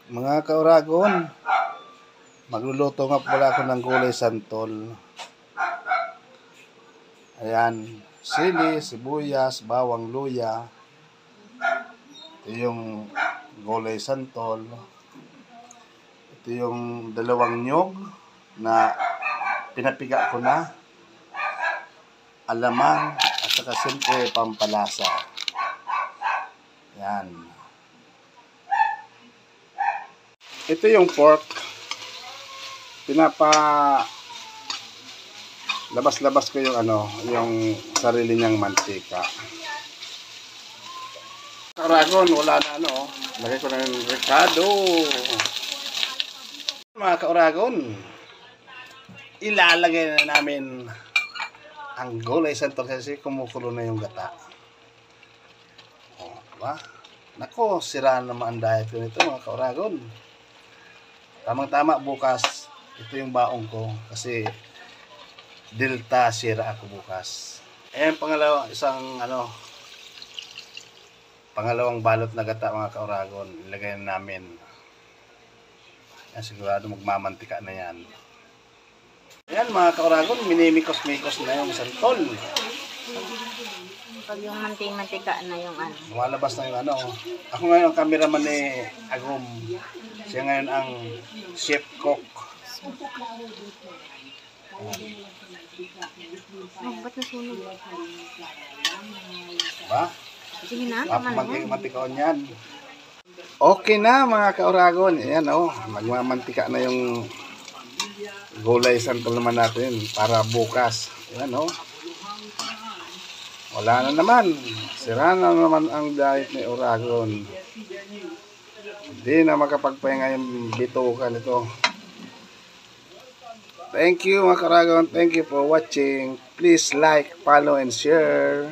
Mga kauragon, magluluto nga pala ako ng gulay santol. Ayan, sili, sibuyas, bawang, luya. Ito yung gulay santol. Ito yung dalawang nyog na pinapiga ko na. Alamang at saka siyempre pampalasa. Ayan. Ito yung pork. Labas-labas ko yung yung sarili niyang mantika. Kauragon, wala na lagay ko na yung ricado. Mga kauragon, ilalagay na namin ang gulay santol kasi kumukulo na yung gata. O, diba? Nako, sira naman ang diet ko nito mga kauragon. Tamang-tama bukas, ito yung baong ko kasi Delta sira ako bukas. Ayan pangalawang balot na gata mga kauragon. Ilagay na namin. Yan, sigurado magmamantika na yan. Ayan mga kauragon, minimikos-mikos na yung santol. Pag yung mantika na yung lumalabas na yung Ako ngayon ang cameraman ni Agum. Siya ngayon ang chef cook. ba't nasunog? Ba? Sige na, Mantikaon yan. Okay na mga kauragon. Ayan magmamantika na yung gulay santol naman natin para bukas. Ayan wala na naman. Sira na naman ang diet ni Uragon. Hindi na makapagpahinga yung bitukan ito. Thank you mga kauragon. Thank you for watching. Please like, follow, and share.